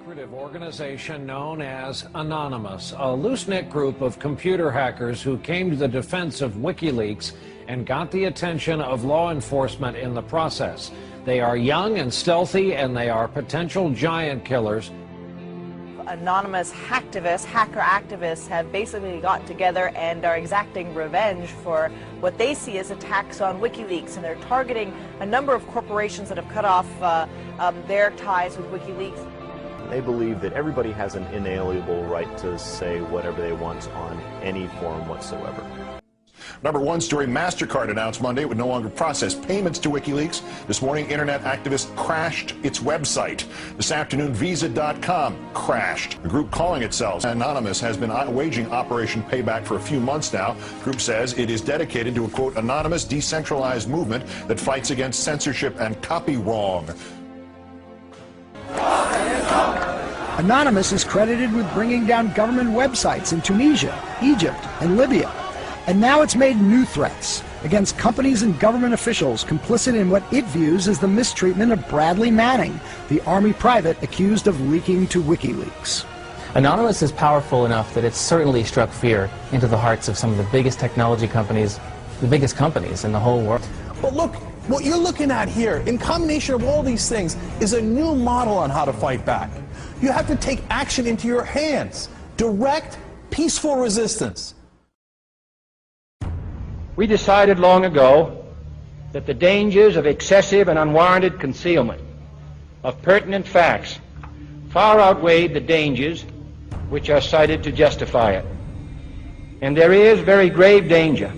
secretive organization known as Anonymous, a loose-knit group of computer hackers who came to the defense of WikiLeaks and got the attention of law enforcement in the process. They are young and stealthy, and they are potential giant killers. Anonymous hacker activists have basically got together and are exacting revenge for what they see as attacks on WikiLeaks, and they're targeting a number of corporations that have cut off their ties with WikiLeaks. They believe that everybody has an inalienable right to say whatever they want on any forum whatsoever. Number one story, MasterCard announced Monday it would no longer process payments to WikiLeaks. This morning, internet activists crashed its website. This afternoon, Visa.com crashed. The group calling itself Anonymous has been waging Operation Payback for a few months now. The group says it is dedicated to a, quote, anonymous, decentralized movement that fights against censorship and copy wrong. Anonymous is credited with bringing down government websites in Tunisia, Egypt, and Libya. And now it's made new threats against companies and government officials complicit in what it views as the mistreatment of Bradley Manning, the Army private accused of leaking to WikiLeaks. Anonymous is powerful enough that it's certainly struck fear into the hearts of some of the biggest technology companies, the biggest companies in the whole world. But look, what you're looking at here, in combination of all these things, is a new model on how to fight back. You have to take action into your hands. Direct, peaceful resistance. We decided long ago that the dangers of excessive and unwarranted concealment of pertinent facts far outweighed the dangers which are cited to justify it. And there is very grave danger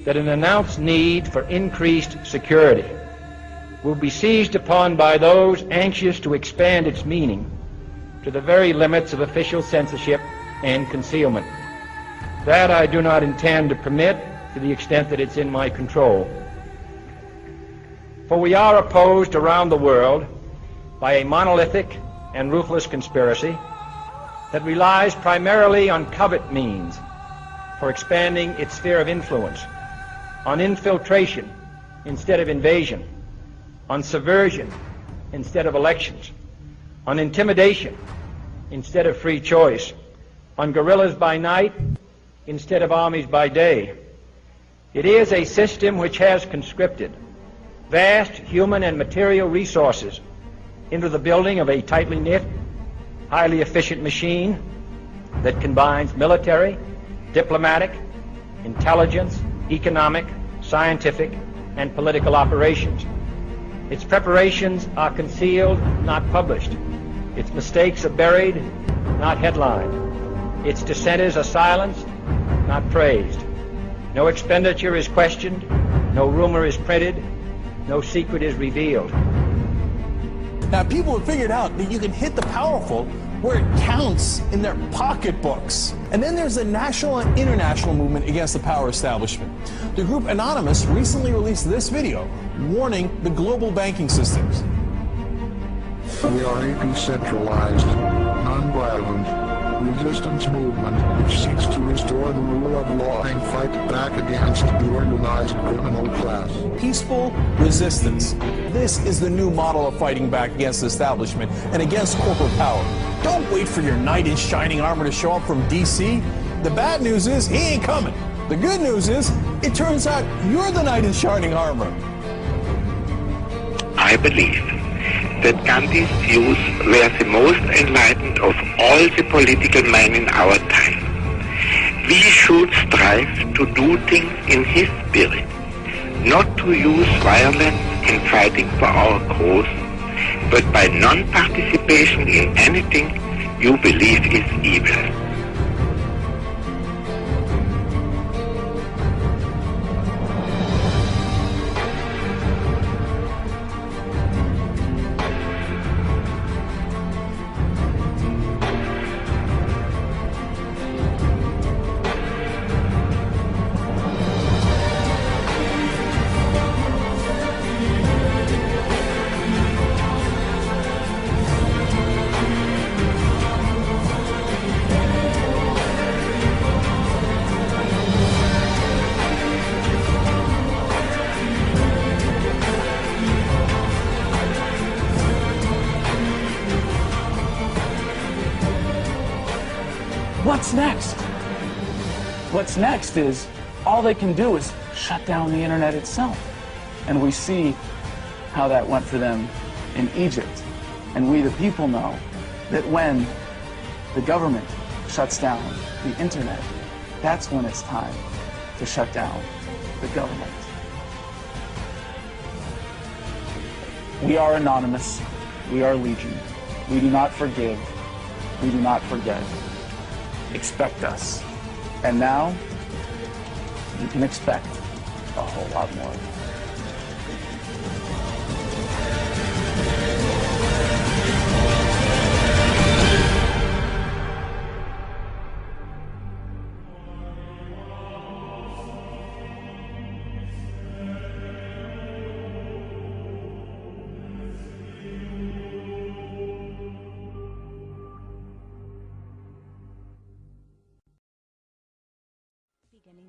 that an announced need for increased security will be seized upon by those anxious to expand its meaning to the very limits of official censorship and concealment. That I do not intend to permit to the extent that it's in my control. For we are opposed around the world by a monolithic and ruthless conspiracy that relies primarily on covert means for expanding its sphere of influence, on infiltration instead of invasion, on subversion instead of elections, on intimidation instead of free choice, on guerrillas by night instead of armies by day. It is a system which has conscripted vast human and material resources into the building of a tightly knit, highly efficient machine that combines military, diplomatic, intelligence, economic, scientific, and political operations. Its preparations are concealed, not published. Its mistakes are buried, not headlined. Its dissenters are silenced, not praised. No expenditure is questioned, no rumor is printed, no secret is revealed. Now, people have figured out that you can hit the powerful where it counts in their pocketbooks. And then there's a national and international movement against the power establishment. The group Anonymous recently released this video warning the global banking systems. We are a decentralized, non-violent resistance movement which seeks to restore the rule of law and fight back against the organized criminal class. Peaceful resistance. This is the new model of fighting back against the establishment and against corporate power. Don't wait for your knight in shining armor to show up from D.C. The bad news is he ain't coming. The good news is it turns out you're the knight in shining armor. I believe that Gandhi's views were the most enlightened of all the political men in our time. We should strive to do things in his spirit, not to use violence in fighting for our cause, but by non-participation in anything you believe is evil. what's next? What's next is all they can do is shut down the internet itself. And we see how that went for them in Egypt. And we, the people, know that when the government shuts down the internet, that's when it's time to shut down the government. We are anonymous. We are legion. We do not forgive. We do not forget. Expect us. And now, you can expect a whole lot more.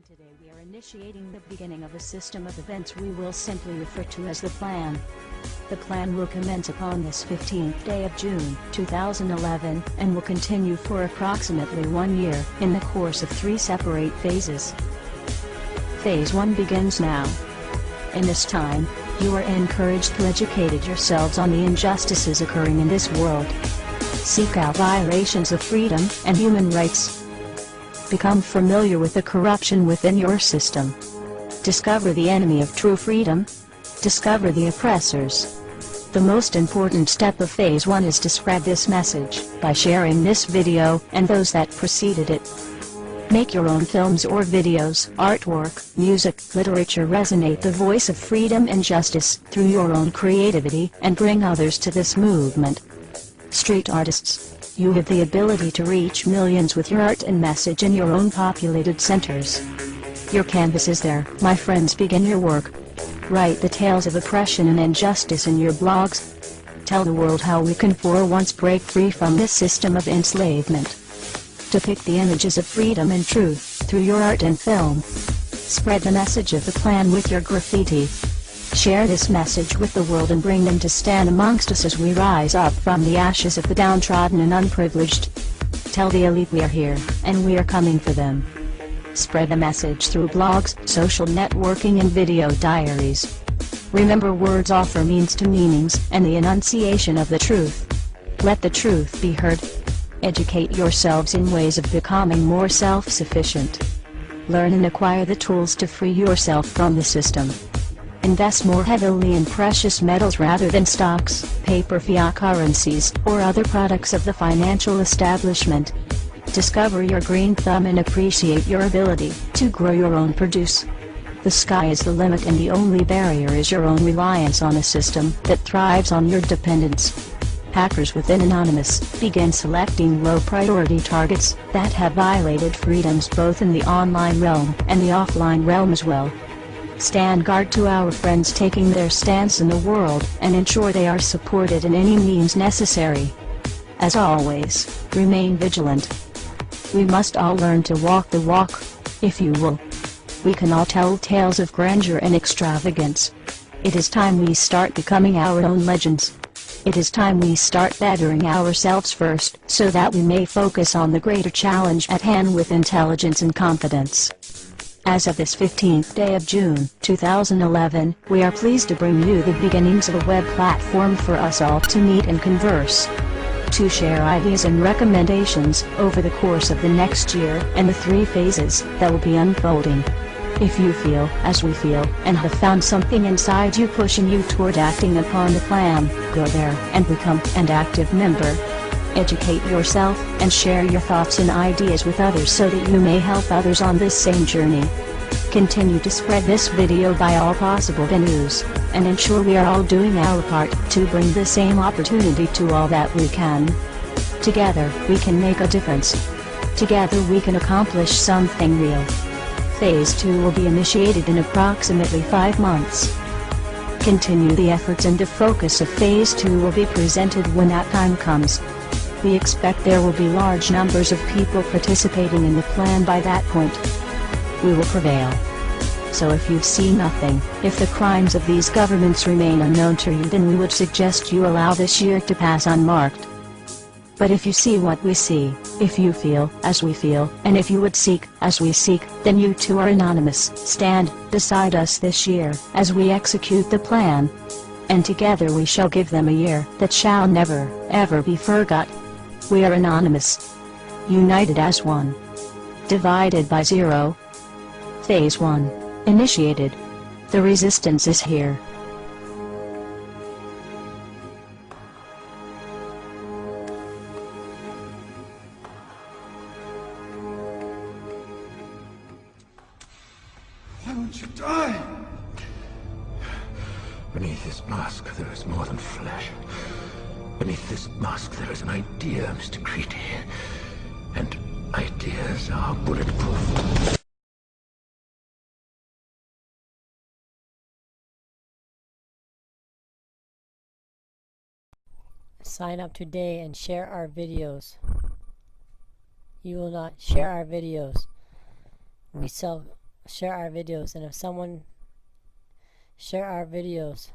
Today we are initiating the beginning of a system of events we will simply refer to as the plan. The plan will commence upon this 15th day of June, 2011, and will continue for approximately 1 year, in the course of 3 separate phases. Phase 1 begins now. In this time, you are encouraged to educate yourselves on the injustices occurring in this world. Seek out violations of freedom and human rights. Become familiar with the corruption within your system. Discover the enemy of true freedom. Discover the oppressors. The most important step of Phase 1 is to spread this message by sharing this video and those that preceded it. Make your own films or videos, artwork, music, literature resonate the voice of freedom and justice through your own creativity and bring others to this movement. Street artists, you have the ability to reach millions with your art and message in your own populated centers. Your canvas is there, my friends. Begin your work. Write the tales of oppression and injustice in your blogs. Tell the world how we can for once break free from this system of enslavement. Depict the images of freedom and truth through your art and film. Spread the message of the plan with your graffiti. Share this message with the world and bring them to stand amongst us as we rise up from the ashes of the downtrodden and unprivileged. Tell the elite we are here, and we are coming for them. Spread the message through blogs, social networking and video diaries. Remember, words offer means to meanings and the enunciation of the truth. Let the truth be heard. Educate yourselves in ways of becoming more self-sufficient. Learn and acquire the tools to free yourself from the system. Invest more heavily in precious metals rather than stocks, paper, fiat currencies, or other products of the financial establishment. Discover your green thumb and appreciate your ability to grow your own produce. The sky is the limit, and the only barrier is your own reliance on a system that thrives on your dependence. Hackers within Anonymous begin selecting low-priority targets that have violated freedoms both in the online realm and the offline realm as well. Stand guard to our friends taking their stance in the world, and ensure they are supported in any means necessary. As always, remain vigilant. We must all learn to walk the walk, if you will. We can all tell tales of grandeur and extravagance. It is time we start becoming our own legends. It is time we start bettering ourselves first, so that we may focus on the greater challenge at hand with intelligence and confidence. As of this 15th day of June, 2011, we are pleased to bring you the beginnings of a web platform for us all to meet and converse. To share ideas and recommendations over the course of the next year and the 3 phases that will be unfolding. If you feel as we feel and have found something inside you pushing you toward acting upon the plan, go there and become an active member. Educate yourself and share your thoughts and ideas with others so that you may help others on this same journey. Continue to spread this video by all possible venues, and ensure we are all doing our part to bring the same opportunity to all that we can. Together, we can make a difference. Together we can accomplish something real. Phase 2 will be initiated in approximately 5 months. Continue the efforts, and the focus of Phase 2 will be presented when that time comes. We expect there will be large numbers of people participating in the plan by that point. We will prevail. So if you've seen nothing, if the crimes of these governments remain unknown to you, then we would suggest you allow this year to pass unmarked. But if you see what we see, if you feel as we feel, and if you would seek as we seek, then you too are anonymous. Stand beside us this year as we execute the plan. And together we shall give them a year that shall never, ever be forgot. We are anonymous. United as one. Divided by zero. Phase 1. Initiated. The resistance is here. Why won't you die? Beneath this mask, there is more than flesh. Beneath this mask, there is an idea, Mr. Creedy. And ideas are bulletproof. Sign up today and share our videos. You will not share our videos. We share our videos, and if someone share our videos,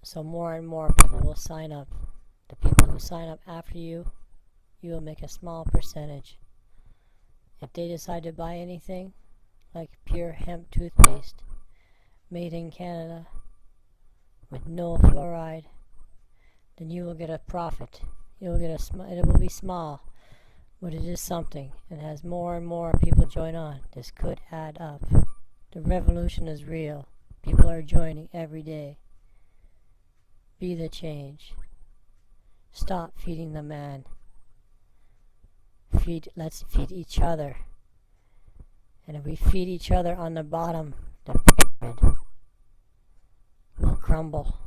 so more and more people will sign up. The people who sign up after you, you will make a small percentage. If they decide to buy anything, like pure hemp toothpaste, made in Canada, with no fluoride, then you will get a profit. You will get it will be small, but it is something. And as more and more people join on, this could add up. The revolution is real. People are joining every day. Be the change. Stop feeding the man. Let's feed each other. And if we feed each other on the bottom, the pyramid will crumble.